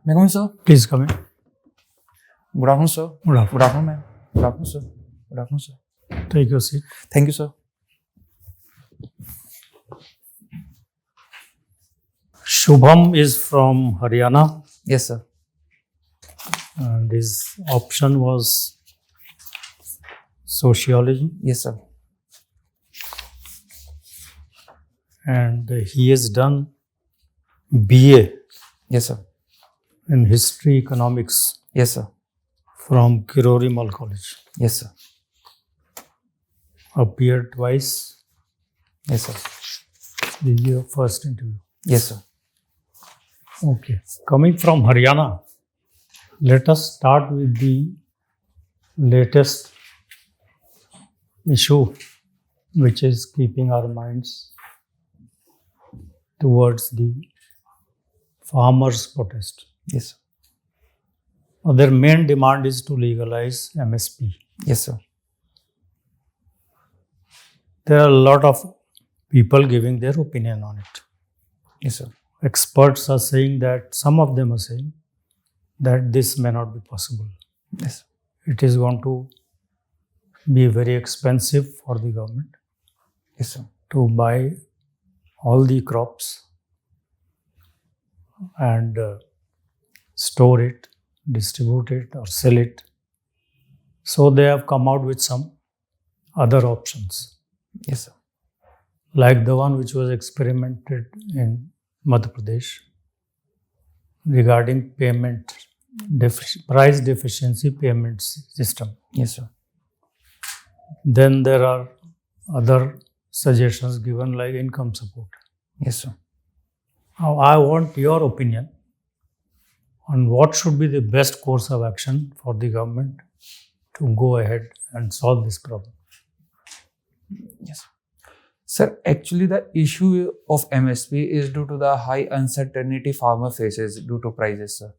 May I come in, sir? Please come in. Good afternoon, sir. Good afternoon. Good afternoon, ma'am. Good afternoon, sir. Good afternoon, sir. Take your seat. Thank you, sir. Shubham is from Haryana, Yes, sir. and his option was Sociology, Yes, sir. and he has done BA Yes, sir. in History Economics Yes, sir. from Kirori College. Yes, sir. Appeared twice. Yes, sir. This is your first interview. Yes, sir. Okay. Coming from Haryana, let us start with the latest issue which is keeping our minds towards the farmers' protest. Yes, sir. Their main demand is to legalize MSP. Yes, sir. There are a lot of people giving their opinion on it. Yes, sir. Experts are saying that, some of them are saying that this may not be possible. Yes. It is going to be very expensive for the government Yes, sir. to buy all the crops and store it, distribute it, or sell it. So they have come out with some other options, Yes, sir. like the one which was experimented in Madhya Pradesh regarding price deficiency payment system. Yes, sir. Then there are other suggestions given like income support. Yes, sir. Now, I want your opinion on what should be the best course of action for the government to go ahead and solve this problem. Yes. Sir, actually the issue of MSP is due to the high uncertainty farmer faces due to prices, sir.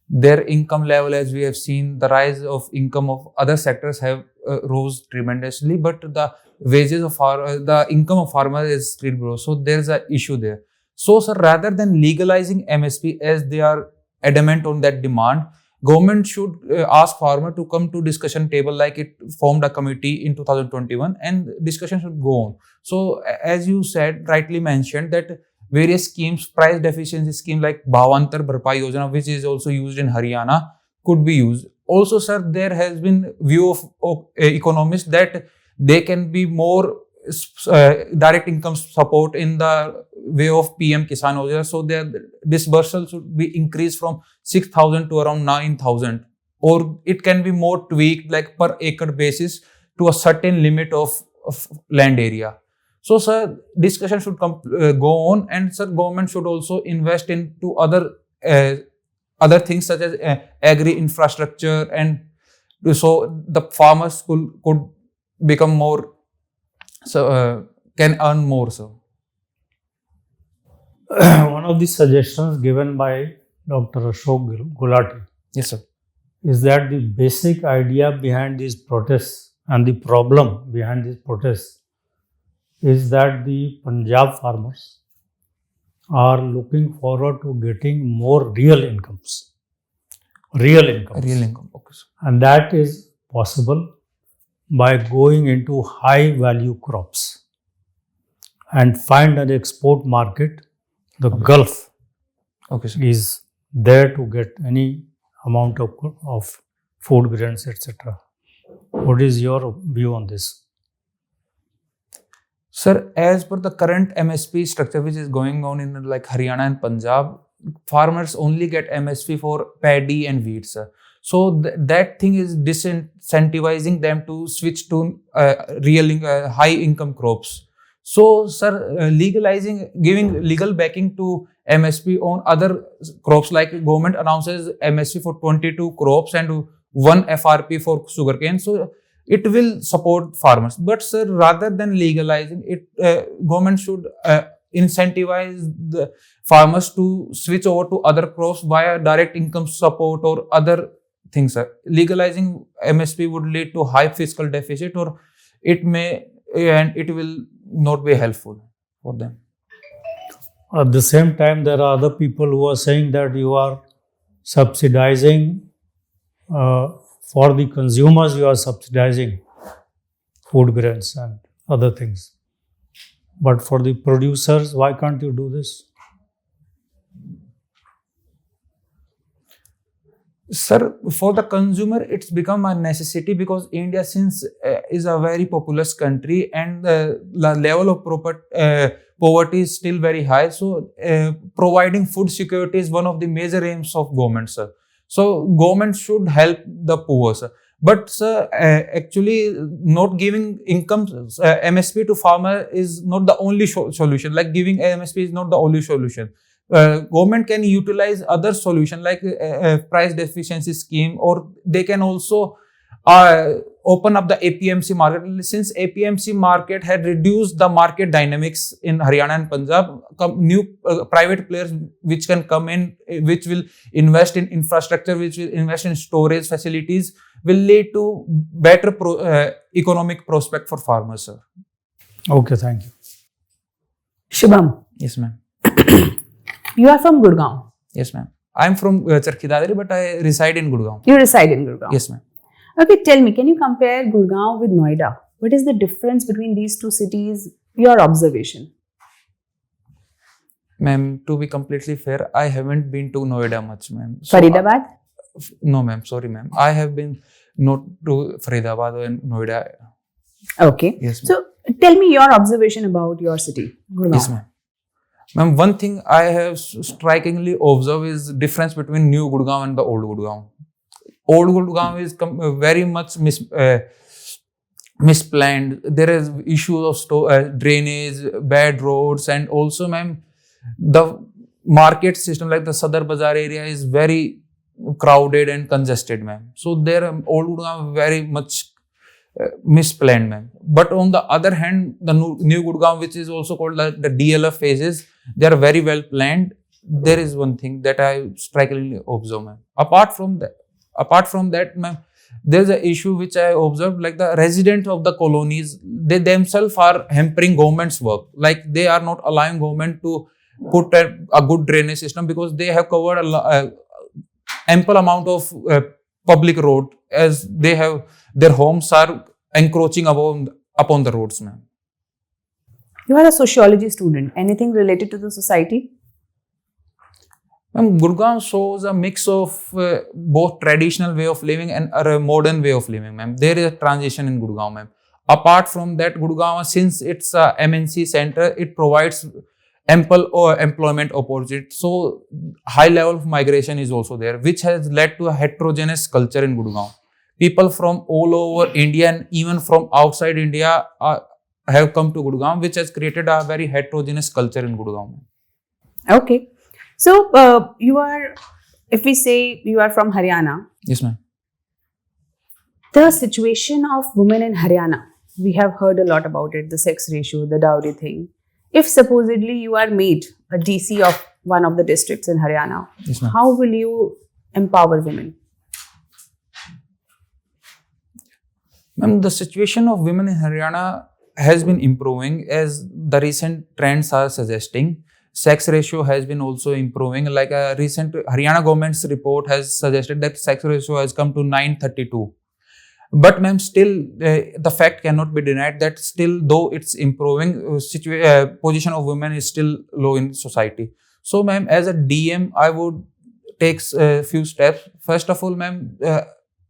Their income level, as we have seen, the rise of income of other sectors have rose tremendously, but the wages of the income of farmers is still low. So there is an issue there. So, sir, rather than legalizing MSP, as they are adamant on that demand, government should ask farmer to come to discussion table, like it formed a committee in 2021, and discussion should go on. So, as you said, rightly mentioned, that various schemes, price deficiency scheme like Bhavantar Bharpai Yojana, which is also used in Haryana, could be used. Also, sir, there has been view of economists that they can be more direct income support in the way of PM Kisan Yojana. So their disbursal should be increased from 6,000 to around 9,000, or it can be more tweaked, like per acre basis, to a certain limit of land area. So, sir, discussion should go on, and sir, government should also invest into other things such as agri infrastructure, and so the farmers could become more, so can earn more. So, one of the suggestions given by Dr. Ashok Gulati, yes, sir. is that the basic idea behind these protests and the problem behind these protests is that the Punjab farmers are looking forward to getting more real incomes. Real incomes. Real income. Okay, sir. And that is possible by going into high value crops and find an export market. The Gulf is there to get any amount of food grains, etc. What is your view on this? Sir, as per the current MSP structure which is going on in like Haryana and Punjab, farmers only get MSP for paddy and wheat, sir. So that thing is disincentivizing them to switch to real high income crops. So, sir, giving legal backing to MSP on other crops, like government announces MSP for 22 crops and 1 FRP for sugarcane. So it will support farmers. But, sir, rather than legalizing it, government should incentivize the farmers to switch over to other crops via direct income support or other things, sir. Legalizing MSP would lead to high fiscal deficit, or it will not be helpful for them. At the same time, there are other people who are saying that you are subsidizing for the consumers, you are subsidizing food grains and other things. But for the producers, why can't you do this? Sir, for the consumer, it's become a necessity because India, since is a very populous country and the level of poverty is still very high. So, providing food security is one of the major aims of government, sir. So, government should help the poor, sir. But, sir, actually, not giving income MSP to farmer is not the only solution. Like giving MSP is not the only solution. Government can utilize other solution like price deficiency scheme, or they can also open up the APMC market. Since APMC market had reduced the market dynamics in Haryana and Punjab, new private players which can come in, which will invest in infrastructure, which will invest in storage facilities, will lead to better economic prospect for farmers, sir. Okay, thank you. Shubham, Yes, ma'am. you are from Gurgaon. Yes, ma'am. I'm from Charkhi Dadri, but I reside in Gurgaon. You reside in Gurgaon. Yes, ma'am. Okay, tell me, can you compare Gurgaon with Noida? What is the difference between these two cities? Your observation. Ma'am, to be completely fair, I haven't been to Noida much, ma'am. So, Faridabad? no, ma'am. Sorry, ma'am. I have been not to Faridabad and Noida. Okay. Yes, ma'am. So, tell me your observation about your city, Gurgaon. Yes, ma'am. Ma'am, one thing I have strikingly observed is difference between new Gurgaon and the old Gurgaon. Old Gurgaon is very much misplanned. There is issues of drainage, bad roads, and also, ma'am, the market system like the Sadar Bazaar area is very crowded and congested, ma'am. So there, old Gurgaon very much misplanned, ma'am. But on the other hand, the new Gurgaon, which is also called the DLF phases, they are very well planned. There is one thing that I strikingly observe, ma'am. Apart from that, ma'am, there's an issue which I observed, like the residents of the colonies, they themselves are hampering government's work. Like they are not allowing government to put a good drainage system because they have covered ample amount of public road, as they have their homes are encroaching upon the roads, ma'am. You are a sociology student. Anything related to the society? Ma'am, Gurgaon shows a mix of both traditional way of living and a modern way of living, ma'am. There is a transition in Gurgaon, ma'am. Apart from that, Gurgaon, since it's a MNC center, it provides ample employment opportunities. So, high level of migration is also there, which has led to a heterogeneous culture in Gurgaon. People from all over India and even from outside India have come to Gurgaon, which has created a very heterogeneous culture in Gurgaon. Okay. So, if we say you are from Haryana. Yes, ma'am. The situation of women in Haryana, we have heard a lot about it, the sex ratio, the dowry thing. If supposedly you are made a DC of one of the districts in Haryana, Yes, ma'am. how will you empower women? Ma'am, the situation of women in Haryana has been improving as the recent trends are suggesting. Sex ratio has been also improving. Like a recent Haryana government's report has suggested that sex ratio has come to 9:32. But ma'am, still the fact cannot be denied that still though it's improving, position of women is still low in society. So ma'am, as a DM, I would take a few steps. First of all, ma'am,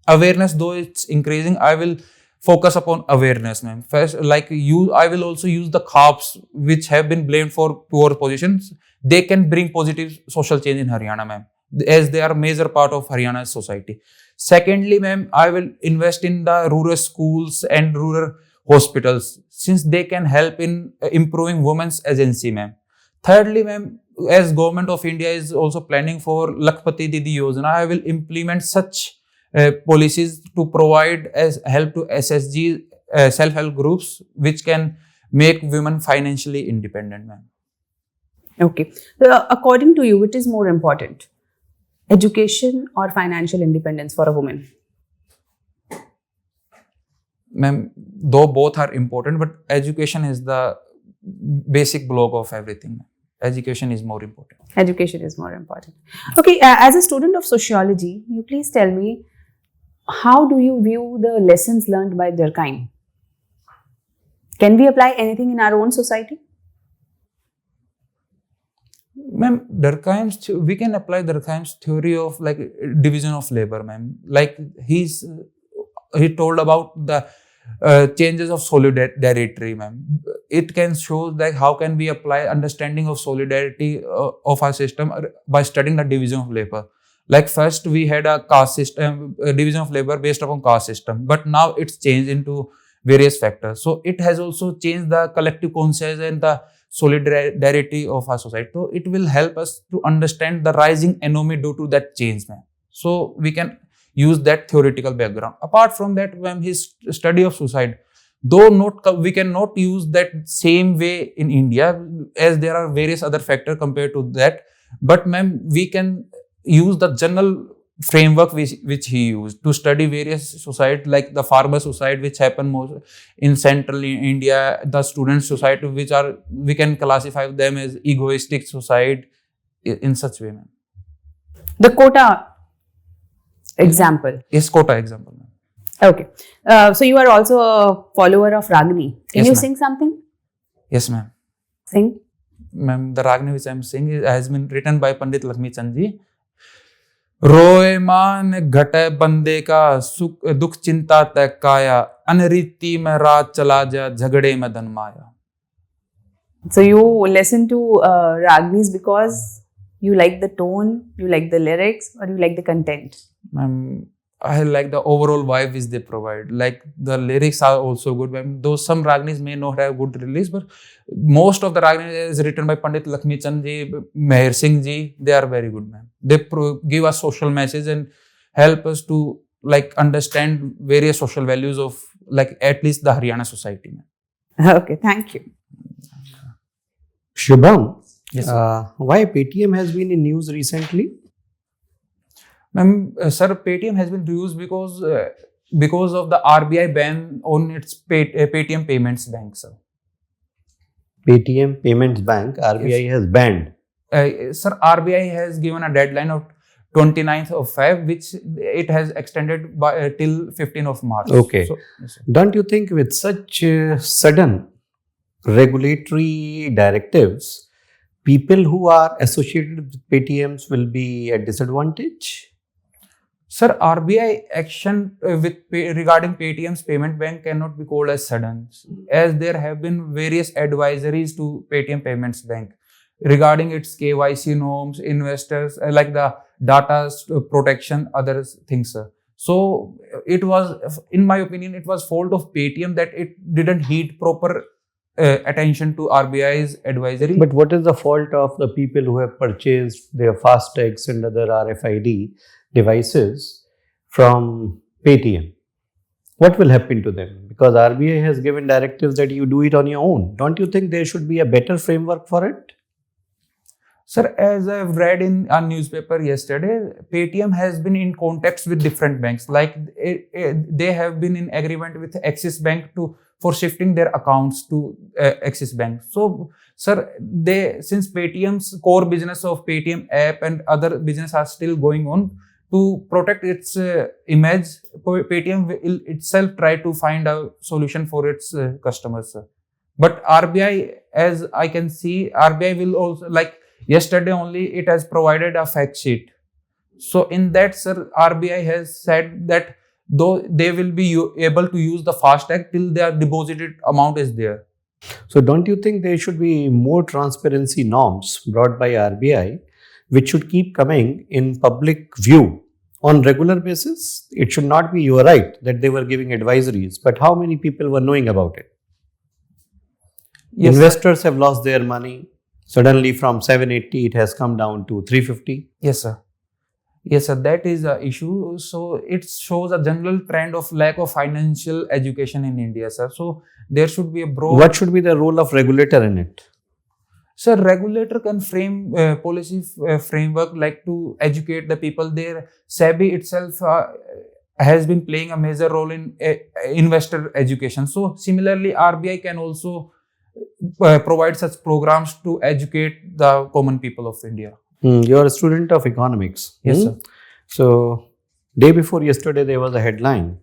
awareness though it's increasing, I will focus upon awareness, ma'am. First, I will also use the CAPs which have been blamed for poor positions. They can bring positive social change in Haryana, ma'am, as they are a major part of Haryana's society. Secondly, ma'am, I will invest in the rural schools and rural hospitals since they can help in improving women's agency, ma'am. Thirdly, ma'am, as Government of India is also planning for Lakpati Didi Yojana, I will implement such policies to provide as help to SSG self-help groups which can make women financially independent, ma'am. Okay. According to you, which is more important? Education or financial independence for a woman? Ma'am, though both are important, but education is the basic block of everything. Education is more important. Education is more important. Okay, as a student of sociology, you please tell me, how do you view the lessons learned by Durkheim? Can we apply anything in our own society? Ma'am, we can apply Durkheim's theory of like division of labor, ma'am. Like he told about the changes of solidarity, ma'am. It can show like how can we apply understanding of solidarity of our system by studying the division of labor. Like first we had a caste system, division of labor based upon caste system, but now it's changed into various factors. So it has also changed the collective conscience and the solidarity of our society. So it will help us to understand the rising anomaly due to that change, ma'am. So we can use that theoretical background. Apart from that, ma'am, his study of suicide, though we cannot use that same way in India, as there are various other factors compared to that. But ma'am, we can use the general framework which he used to study various suicide, like the farmer suicide, which happen more in central India, the student suicide, which we can classify them as egoistic suicide, in such way, ma'am. The quota example. Yes, quota example, ma'am. Okay. So you are also a follower of Ragini. Can Yes, you ma'am. sing something? Yes, ma'am. Sing. Ma'am, the Ragini which I am singing has been written by Pandit Lakshmi Chand ji. रोए मान घटे बंदे का सुख दुख चिंता तय काया, अनरीति में रात चला जा, झगड़े में धन माया. So you listen to Ragini's because you like the tone, you like the lyrics, or you like the content? Ma'am, I like the overall vibe which they provide. Like the lyrics are also good, ma'am. Though some Raginis may not have good release, but most of the Ragini is written by Pandit Lakshmi Chand ji, Meher Singh ji. They are very good, ma'am. They give us social message and help us to like understand various social values of like at least the Haryana society, ma'am. Okay, thank you. Shubham, Yes, why Paytm has been in news recently? Ma'am, sir, Paytm has been used because of the RBI ban on its Paytm Payments Bank, sir. Paytm Payments Bank, RBI has banned. Sir, RBI has given a deadline of 29th of Feb, which it has extended by till 15th of March. Okay. So, yes, sir. Don't you think with such sudden regulatory directives, people who are associated with Paytms will be at disadvantage? Sir, RBI action regarding Paytm's payment bank cannot be called as sudden, as there have been various advisories to Paytm Payments Bank regarding its KYC norms, investors, like the data protection, other things, sir. So it was, in my opinion, it was fault of Paytm that it didn't heed proper attention to RBI's advisory. But what is the fault of the people who have purchased their FASTags and other RFID devices from Paytm? What will happen to them? Because RBI has given directives that you do it on your own. Don't you think there should be a better framework for it? Sir, as I've read in a newspaper yesterday, Paytm has been in contact with different banks. Like they have been in agreement with Axis Bank for shifting their accounts to Axis Bank. So, sir, since Paytm's core business of Paytm app and other business are still going on, to protect its image, Paytm will itself try to find a solution for its customers, sir. But RBI, as I can see, RBI will also, like yesterday only, it has provided a fact sheet. So in that, sir, RBI has said that though they will be able to use the FASTag till their deposited amount is there. So don't you think there should be more transparency norms brought by RBI, which should keep coming in public view on regular basis? It should not be, you are right, that they were giving advisories, but how many people were knowing about it? Yes, Investors have lost their money. Suddenly from 780, it has come down to 350. yes, sir. Yes, sir. That is the issue. So it shows a general trend of lack of financial education in India, sir. So there should be a broad. What should be the role of regulator in it? Sir, regulator can frame policy framework like to educate the people. There, SEBI itself has been playing a major role in investor education. So similarly, RBI can also provide such programs to educate the common people of India. You are a student of economics. Yes, sir. So, day before yesterday, there was a headline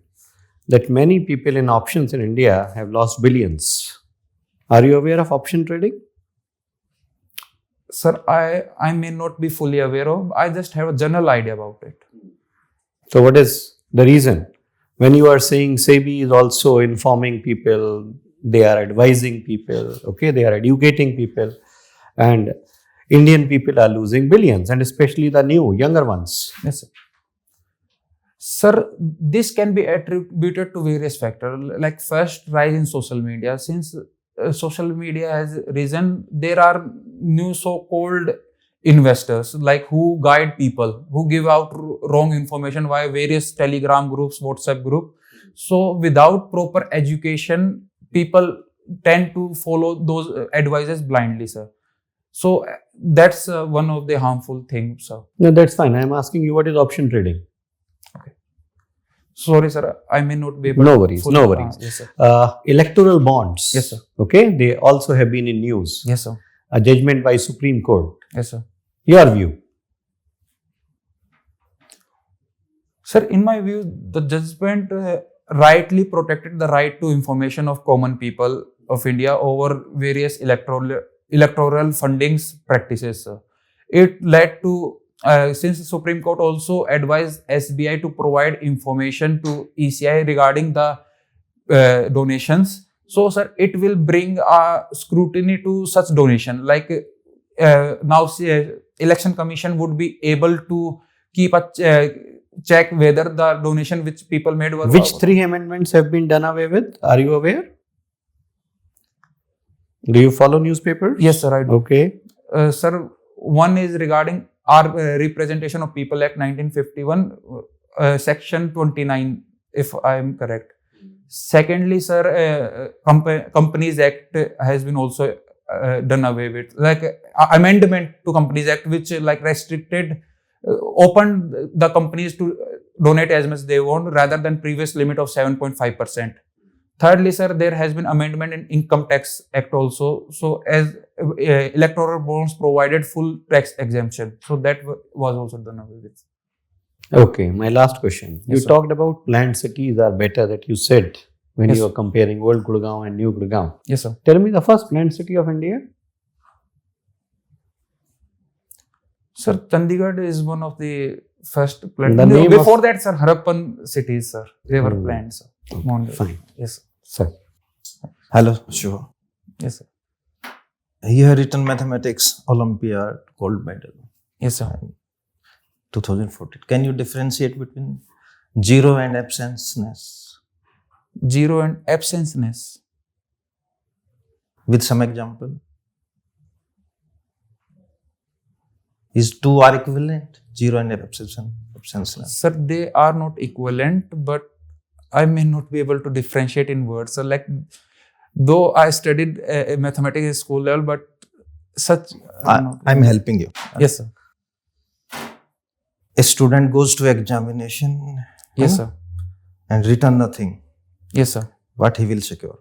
that many people in options in India have lost billions. Are you aware of option trading? Sir, I may not be fully aware of. I just have a general idea about it. So, what is the reason? When you are saying SEBI is also informing people, they are advising people, okay, they are educating people, and Indian people are losing billions, and especially the new, younger ones. Yes, sir. Sir, this can be attributed to various factors. Like first, rise in social media. Since social media has risen, there are new so-called investors like who guide people, who give out wrong information via various Telegram groups, WhatsApp group. So without proper education, people tend to follow those advices blindly, sir. So that's one of the harmful things, sir. No, that's fine. I am asking you, what is option trading? Sorry, sir. I may not be able No to worries, fully- no worries. Yes, sir. Electoral bonds. Yes, sir. Okay, they also have been in news. Yes, sir. A judgment by Supreme Court. Yes, sir. Your view? Sir, in my view, the judgment rightly protected the right to information of common people of India over various electoral fundings practices, sir. It led to, since the Supreme Court also advised SBI to provide information to ECI regarding the donations. So, sir, it will bring scrutiny to such donation. Like now, Election Commission would be able to keep a check whether the donation which people made was. Which three amendments have been done away with? Are you aware? Do you follow newspapers? Yes, sir, I do. Okay. Sir, one is regarding our Representation of People Act 1951, Section 29, if I am correct. Secondly, sir, Companies Act has been also done away with. Like amendment to Companies Act, which like restricted, opened the companies to donate as much they want rather than previous limit of 7.5%. Thirdly, sir, there has been amendment in Income Tax Act also. So as electoral bonds provided full tax exemption. So that was also done away with. Okay, my last question. Yes, You sir. talked about planned cities are better, that you said when Yes. you were comparing old Gurgaon and new Gurgaon. Yes, sir. Tell me the first planned city of India. Sir, Chandigarh is one of the first The planned. name Before of- that, sir, Harappan cities, sir. They were Hmm. planned, sir. Monday. Fine. Yes, sir. Sir. Hello, Shubham. Yes, sir. You have written mathematics Olympiad gold medal Yes, sir. 2014. Can you differentiate between zero and absenceness Zero and absenceness. with some example? Is two are equivalent? Zero and absenceness. Sir, they are not equivalent, but I may not be able to differentiate in words. So, like, though I studied mathematics at school level, but such. I'm helping you. Yes, sir. A student goes to examination Yes, sir. and return nothing. Yes, sir. What he will secure?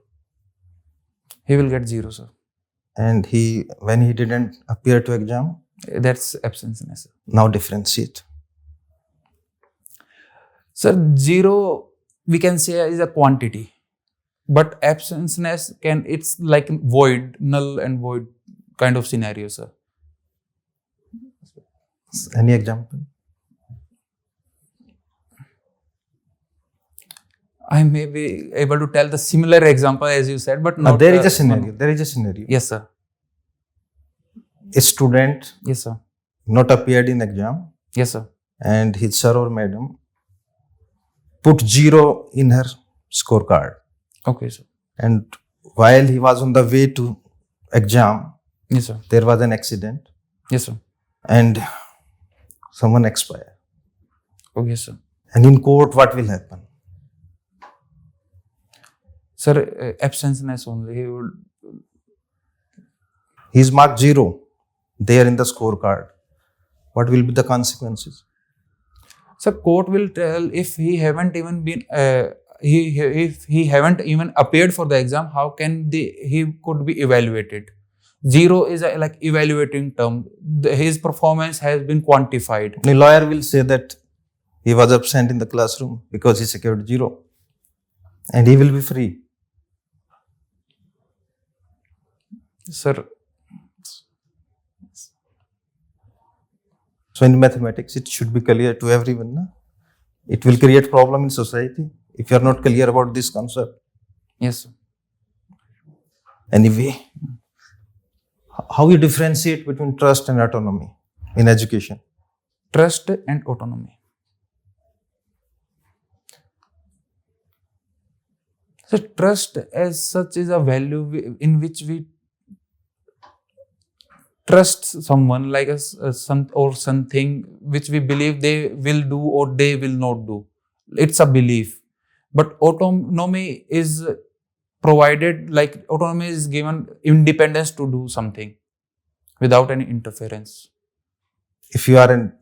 He will get zero, sir. And when he didn't appear to exam, That's absenceness, sir. now differentiate. Sir, zero we can say is a quantity, but absenceness it's like void, null and void kind of scenario, sir. Any example? I may be able to tell the similar example as you said, but not. There is a scenario. There is a scenario. Yes, sir. A student Yes, sir. not appeared in exam, Yes, sir. and his sir or madam put zero in her scorecard. Okay, sir. And while he was on the way to exam, Yes, sir. there was an accident Yes, sir. and someone expired. Oh, yes, sir. And in court, what will happen? Sir, absenceness only. He would. He is marked zero there in the scorecard. What will be the consequences? Sir, court will tell if he haven't even been if he haven't even appeared for the exam, how can he could be evaluated? Zero is a like evaluating term. His performance has been quantified. The lawyer will say that he was absent in the classroom because he secured 0, and he will be free. Sir, So in mathematics, it should be clear to everyone. Na? It will create problem in society if you are not clear about this concept. yes, sir. Anyway, how you differentiate between trust and autonomy in education? Trust and autonomy. So trust as such is a value in which we trust someone like some or something which we believe they will do or they will not do. It's a belief. But autonomy is provided, like autonomy is given independence to do something without any interference. If you are an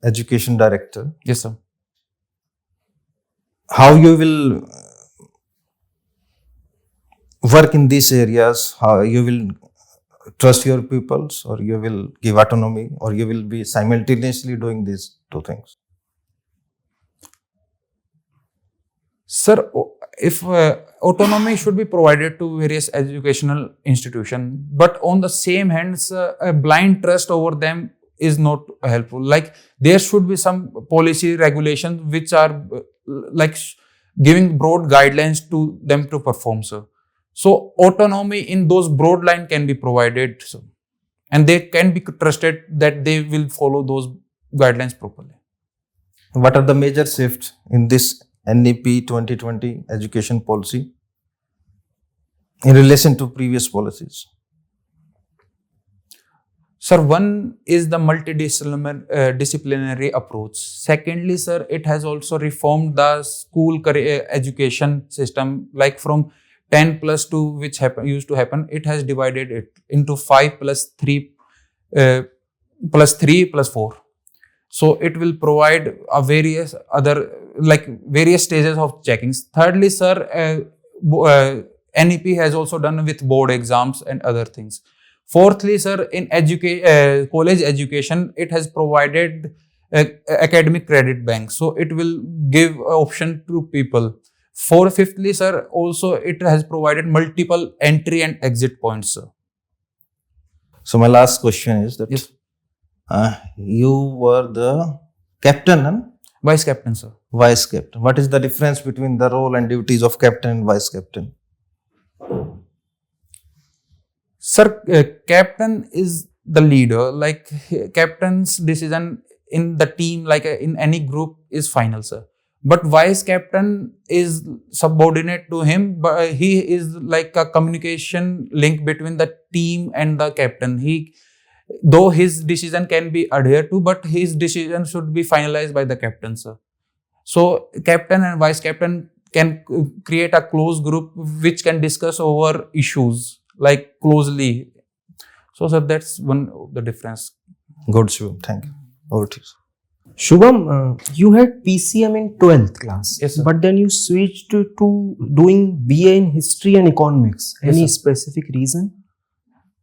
education director, Yes, sir. how you will work in these areas, how you will trust your pupils, or you will give autonomy, or you will be simultaneously doing these two things? Sir, if autonomy should be provided to various educational institutions, but on the same hands, a blind trust over them is not helpful. Like there should be some policy regulations which are like giving broad guidelines to them to perform, sir. So autonomy in those broad lines can be provided, sir, and they can be trusted that they will follow those guidelines properly. What are the major shifts in this NEP 2020 education policy in relation to previous policies? Sir, one is the multidisciplinary approach. Secondly, sir, it has also reformed the school education system, like from 10 plus 2, which used to happen, it has divided it into 5 plus 3 plus 3 plus 4. So it will provide a various stages of checkings. Thirdly, sir, NEP has also done with board exams and other things. Fourthly, sir, in college education, it has provided academic credit bank. So it will give option to people. Fifthly, sir, also it has provided multiple entry and exit points, sir. So my last question is that Yes. You were the captain and Vice captain, sir. vice captain. What is the difference between the role and duties of captain and vice captain? Sir, captain is the leader. Like captain's decision in the team, like in any group, is final, sir. But vice captain is subordinate to him, but he is like a communication link between the team and the captain. Though his decision can be adhered to, but his decision should be finalized by the captain, sir. So captain and vice captain can create a close group which can discuss over issues like closely. So, sir, that's one of the difference. Good, Shubham. Thank you. Over to you. Shubham, you had PCM in 12th class, Yes, sir. but then you switched to doing BA in History and Economics. Yes, Any sir. specific reason?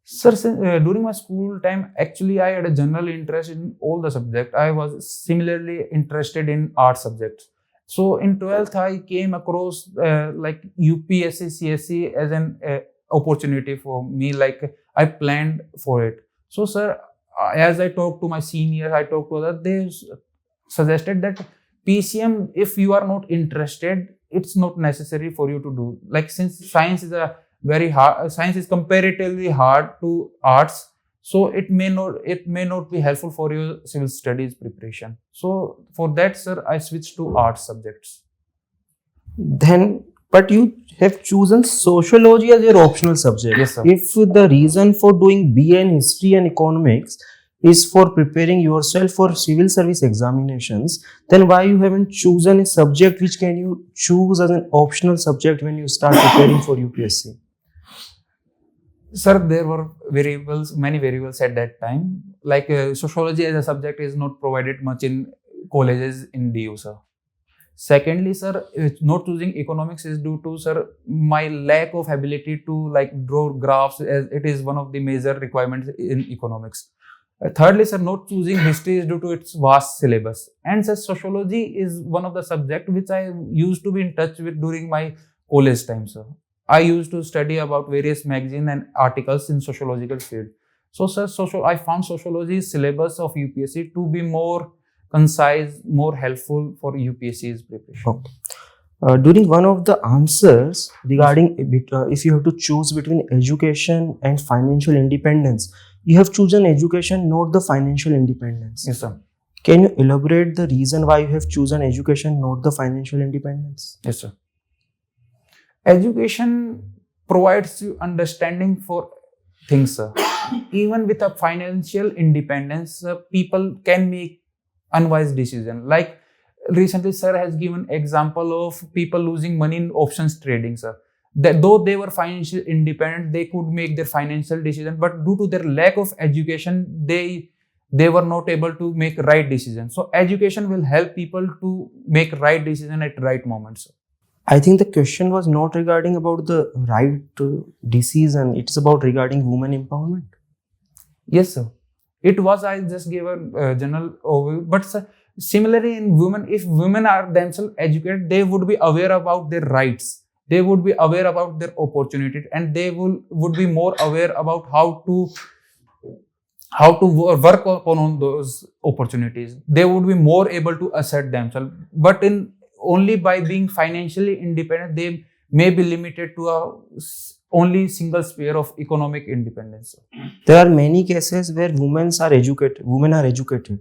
Sir, during my school time, actually, I had a general interest in all the subjects. I was similarly interested in art subjects. So, in 12th, I came across like UPSC CSE as an opportunity for me. Like I planned for it. So, sir, as I talked to my seniors, I talked to others, they suggested that PCM, if you are not interested, it's not necessary for you to do. Like since science is science is comparatively hard to arts, so it may not be helpful for your civil studies preparation. So for that, sir, I switched to art subjects. Then, but you have chosen Sociology as your optional subject. Yes, sir. If the reason for doing BA in History and Economics is for preparing yourself for civil service examinations, then why you haven't chosen a subject which can you choose as an optional subject when you start preparing for UPSC? Sir, there were many variables at that time. Like sociology as a subject is not provided much in colleges in DU, sir. Secondly, sir, not choosing economics is due to, sir, my lack of ability to like draw graphs, as it is one of the major requirements in economics. Thirdly, sir, not choosing history is due to its vast syllabus. And sir, sociology is one of the subject which I used to be in touch with during my college time, sir. I used to study about various magazines and articles in sociological field. So, sir, I found sociology syllabus of UPSC to be more concise, more helpful for UPSC's preparation. Okay. During one of the answers regarding if you have to choose between education and financial independence, you have chosen education, not the financial independence. Yes, sir. Can you elaborate the reason why you have chosen education, not the financial independence? Yes, sir. Education provides you understanding for things, sir. Even with a financial independence, people can make unwise decision. Like recently, sir has given example of people losing money in options trading, sir. That though they were financially independent, they could make their financial decision, but due to their lack of education, they were not able to make right decision. So education will help people to make right decision at right moments, sir. I think the question was not regarding about the right decision, it's about regarding women empowerment. Yes, sir. It was, I just gave a general overview, but sir, similarly in women, if women are themselves educated, they would be aware about their rights, they would be aware about their opportunity, and they would be more aware about how to work upon those opportunities. They would be more able to assert themselves. But in only by being financially independent, they may be limited to a only single sphere of economic independence. There are many cases where women are educated,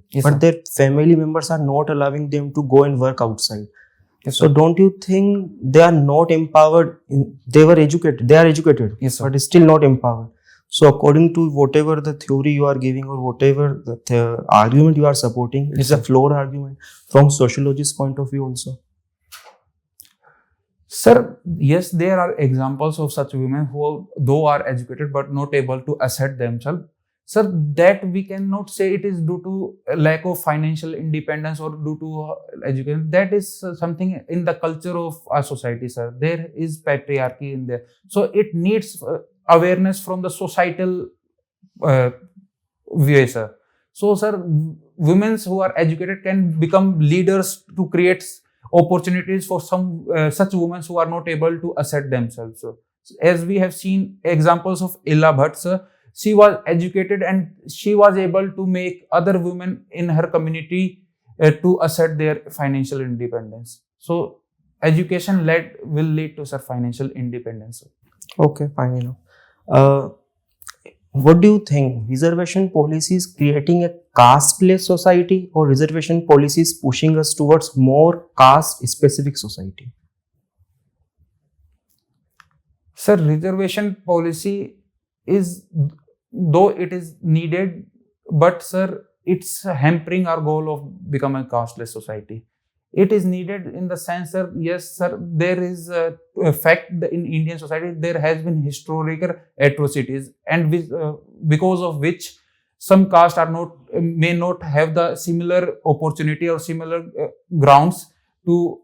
Yes, but sir. their family members are not allowing them to go and work outside. Yes, So sir. don't you think they are not empowered? They are educated, Yes, sir. but still not empowered. So according to whatever the theory you are giving or whatever the argument you are supporting, it's Yes, a sir. flawed argument from sociologist's point of view also. Sir, yes, there are examples of such women who, though are educated but not able to assert themselves. Sir, that we cannot say it is due to a lack of financial independence or due to education. That is something in the culture of our society, sir. There is patriarchy in there. So it needs awareness from the societal way, sir. So, sir, women who are educated can become leaders to create opportunities for some such women who are not able to assert themselves. So, as we have seen examples of Ella Bhatt, sir, she was educated and she was able to make other women in her community to assert their financial independence. So, education will lead to, sir, financial independence. Okay, fine enough. What do you think? Reservation policies creating a caste-less society, or reservation policies pushing us towards more caste-specific society? Sir, reservation policy is, though it is needed, but sir, it's hampering our goal of becoming a casteless society. It is needed in the sense, sir, yes, sir, there is a fact that in Indian society, there has been historical atrocities, and because of which some castes may not have the similar opportunity or similar grounds to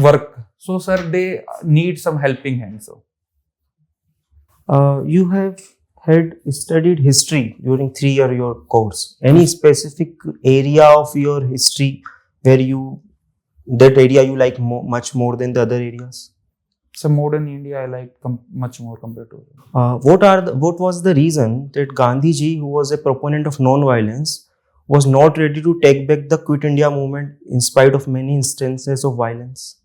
work. So, sir, they need some helping hands. So. You have had studied history during 3 year your course. Any specific area of your history where that area you like much more than the other areas? So modern India, I like much more compared to. What was the reason that Gandhiji, who was a proponent of non-violence, was not ready to take back the Quit India movement in spite of many instances of violence?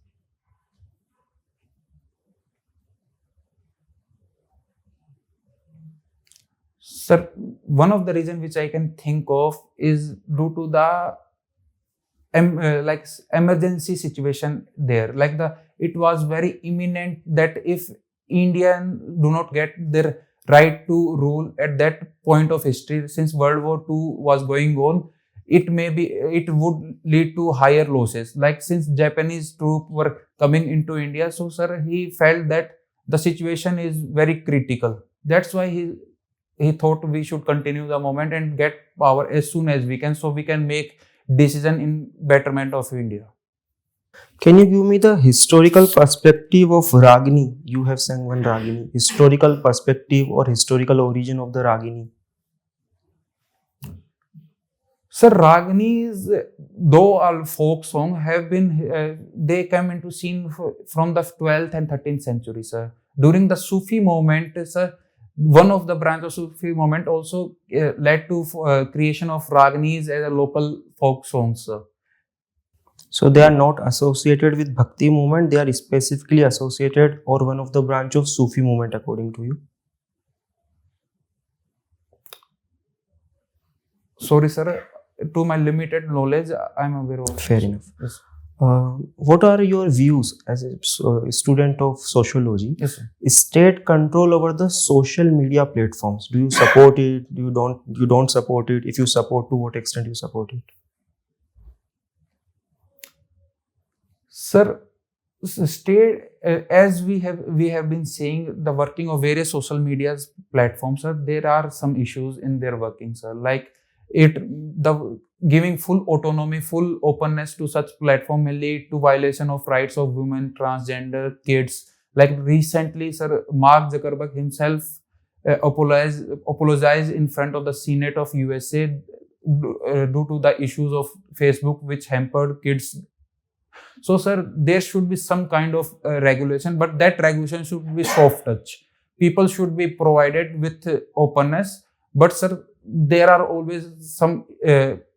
Sir, one of the reasons which I can think of is due to the like emergency situation there. Like it was very imminent that if Indians do not get their right to rule at that point of history, since World War II was going on, it would lead to higher losses. Like since Japanese troops were coming into India, so sir, he felt that the situation is very critical. That's why he thought we should continue the movement and get power as soon as we can, so we can make decision in betterment of India. Can you give me the historical perspective of Ragini? You have sang one Ragini. Historical perspective or historical origin of the Ragini. Sir, Ragini's, though all folk song have been, they came into scene from the 12th and 13th century, sir. During the Sufi movement, sir, one of the branch of Sufi movement also led to creation of Raginis as a local folk songs, sir. So they are not associated with Bhakti movement. They are specifically associated or one of the branch of Sufi movement, according to you. Sorry, sir. To my limited knowledge, I am aware of. Fair enough. Yes. What are your views as a student of sociology? Yes, sir. State control over the social media platforms. Do you support it? You don't support it? If you support, to what extent you support it? Sir, state, as we have been saying, the working of various social media platforms, sir, there are some issues in their working, sir. Like the giving full autonomy, full openness to such platform may lead to violation of rights of women, transgender, kids. Like recently, sir, Mark Zuckerberg himself apologized in front of the Senate of USA due to the issues of Facebook which hampered kids. So, sir, there should be some kind of regulation, but that regulation should be soft touch. People should be provided with openness, but, sir, there are always some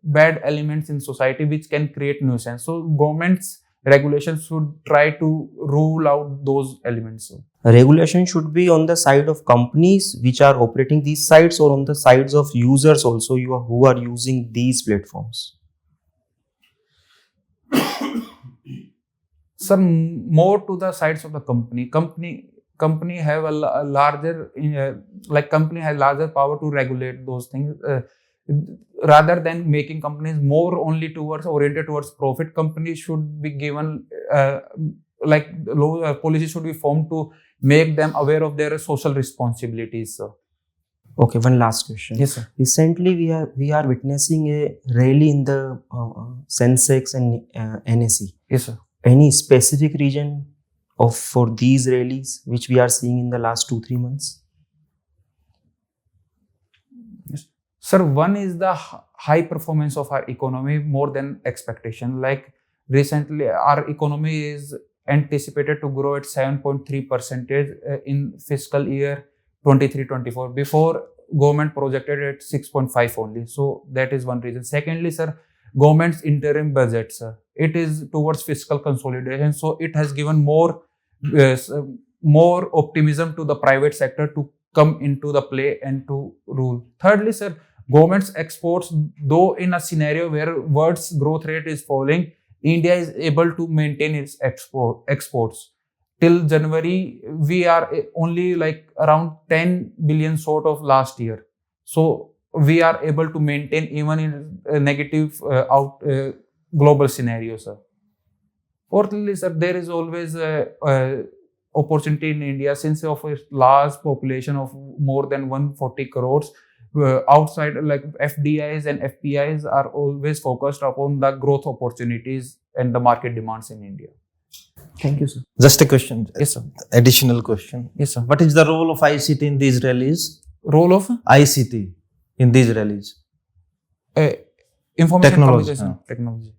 bad elements in society which can create nuisance. So, government's regulations should try to rule out those elements. So. Regulation should be on the side of companies which are operating these sites or on the sides of users also who are using these platforms. Sir, more to the sides of the company. Company have a larger company has larger power to regulate those things rather than making companies more only oriented towards profit. Companies should be given policies should be formed to make them aware of their social responsibilities, sir. Okay, one last question. Yes, sir. Recently, we are witnessing a rally in the Sensex and NSE. Yes, sir. Any specific reason for these rallies which we are seeing in the last 2-3 months? Yes. Sir, one is the high performance of our economy more than expectation. Like recently, our economy is anticipated to grow at 7.3% in fiscal year 23-24. Before, government projected at 6.5 only. So that is one reason. Secondly, sir, government's interim budget, sir, it is towards fiscal consolidation. So it has given more optimism to the private sector to come into the play and to rule. Thirdly, sir, government's exports, though in a scenario where world's growth rate is falling, India is able to maintain its exports. Till January, we are only like around 10 billion short of last year. So we are able to maintain even in a negative global scenario, sir. Fourthly, sir, there is always opportunity in India since of a large population of more than 140 crores. Outside, like FDIs and FPIs are always focused upon the growth opportunities and the market demands in India. Thank you, sir. Just a question. Yes, sir. Additional question. Yes, sir. What is the role of ICT in these rallies? Role of ICT in these rallies? Information Technology, communication technology.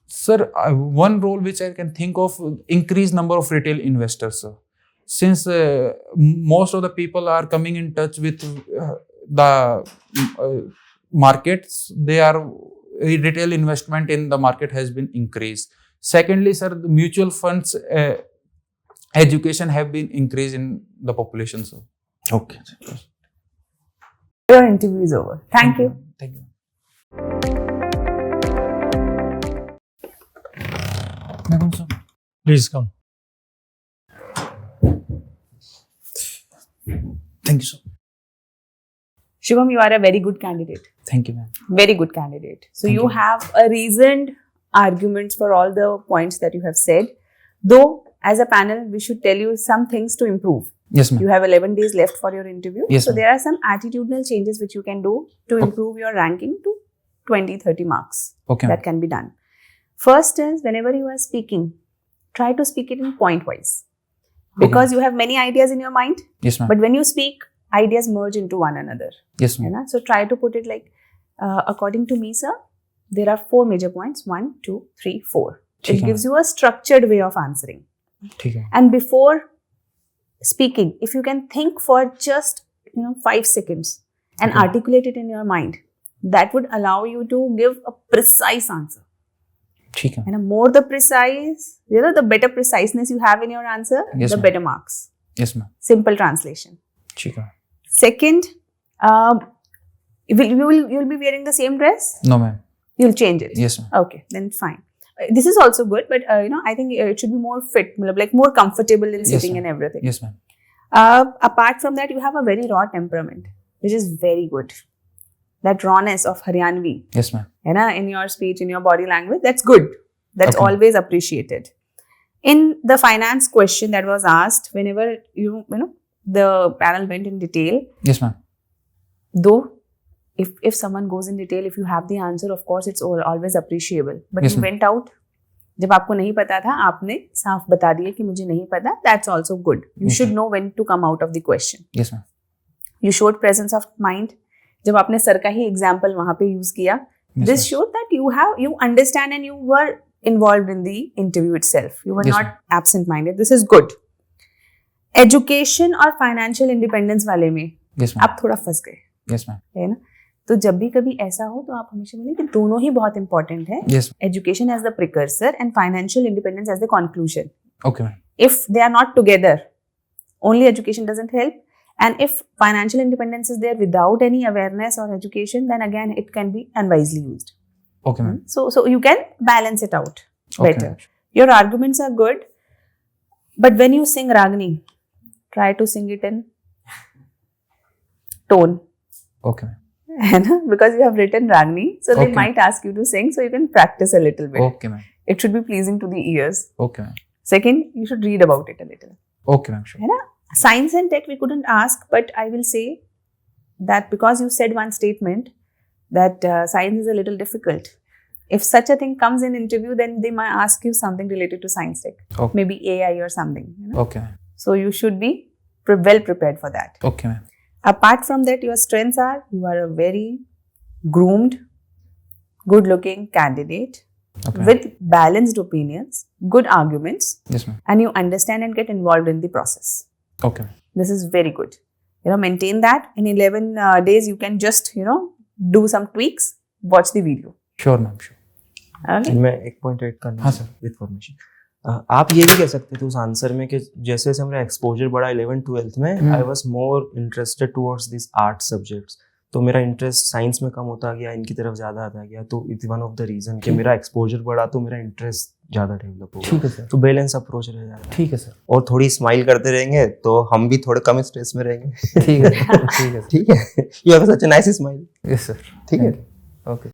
Sir, one role which I can think of, increased number of retail investors, sir. Since most of the people are coming in touch with the markets, retail investment in the market has been increased. Secondly, sir, the mutual funds education have been increased in the population, sir. Okay. Your interview is over. Thank you. Thank you. Please come. Thank you, sir. Shubham, you are a very good candidate. Thank you, ma'am. Very good candidate. So Thank you you. have a reasoned arguments for all the points that you have said. Though, as a panel, we should tell you some things to improve. Yes, ma'am. You have 11 days left for your interview. Yes, so ma'am. there are some attitudinal changes which you can do to improve your ranking to 20-30 marks Okay. that can be done. First is, whenever you are speaking, try to speak it in point wise, because you have many ideas in your mind, Yes, ma'am. but when you speak, ideas merge into one another. Yes, You ma'am. know? So try to put it like, according to me, sir, there are 4 major points. 1, 2, 3, 4. It ठीक है gives you a structured way of answering. ठीक है And before speaking, if you can think for just 5 seconds and Okay. articulate it in your mind, that would allow you to give a precise answer. ठीक है And the more the precise, the better preciseness you have in your answer, Yes, the ma'am. better marks. Yes, ma'am. Simple translation. ठीक है Second, you'll be wearing the same dress. No, ma'am. You'll change it. Yes, ma'am. Okay, then fine. This is also good, but I think it should be more fit, like more comfortable in Yes, sitting ma'am. and everything. Yes, ma'am. Apart from that, you have a very raw temperament, which is very good. That rawness of Haryanvi, Yes, ma'am. in your speech, in your body language, that's good. That's Okay. always appreciated. In the finance question that was asked, whenever the panel went in detail, Yes, ma'am. though if someone goes in detail, if you have the answer, of course it's always appreciable. But Yes, you ma'am. went out, जब आपको नहीं पता था, आपने साफ बता दिया कि मुझे नहीं पता. That's also good. You Yes, should ma'am. know when to come out of the question. Yes, ma'am. You showed presence of mind. जब आपने सर का ही एग्जाम्पल वहां पे यूज किया, Yes, this ma'am. showed that you understand and you were involved in the interview itself. You were Yes, not absent-minded. This is good. Education और financial independence वाले में Yes, ma'am. आप थोड़ा फंस गए, Yes, ma'am. है ना? तो जब भी कभी ऐसा हो तो आप हमेशा बोलें कि दोनों ही बहुत इंपॉर्टेंट है. Yes. Education as the precursor and financial independence as the conclusion. Okay, ma'am. If they are not together, only education doesn't help. And if financial independence is there without any awareness or education, then again it can be unwisely used. Okay, ma'am. So you can balance it out Okay, better. ma'am. Your arguments are good, but when you sing Ragini, try to sing it in tone. Okay, ma'am. Because you have written Ragini, so they Okay. might ask you to sing, so you can practice a little bit. Okay, ma'am. It should be pleasing to the ears. Okay, ma'am. Second, you should read about it a little. Okay, ma'am. Sure. है ना? Science and tech we couldn't ask, but I will say that because you said one statement that science is a little difficult. If such a thing comes in interview, then they might ask you something related to science tech, Okay. maybe AI or something. Okay, ma'am. So you should be well prepared for that. Okay, ma'am. Apart from that, your strengths are you are a very groomed, good-looking candidate Okay. with balanced opinions, good arguments, Yes, ma'am. and you understand and get involved in the process. Okay, ma'am. This is very good. Maintain that. In 11 days, you can just, do some tweaks, watch the video. Sure, ma'am. Sure. Okay? मैं एक point add करना हाँ, sir. With formation. आप ये भी कह सकते थे उस आंसर में कि जैसे जैसे मेरा एक्सपोजर बढ़ा 11-12 में, I was more interested towards this art subjects. तो मेरा इंटरेस्ट साइंस में कम होता गया, इनकी तरफ ज़्यादा आता गया. तो it's one of the reason कि मेरा एक्सपोजर बढ़ा तो मेरा इंटरेस्ट ज़्यादा डेवलप हो गया. ठीक है सर. तो बैलेंस अप्रोच रह जाता है. ठीक है सर. और थोड़ी स्माइल करते रहेंगे तो हम भी थोड़े कम स्ट्रेस में रहेंगे. ठीक है. ठीक है. ठीक है. You have such a nice smile. Yes, sir. ठीक है. Okay.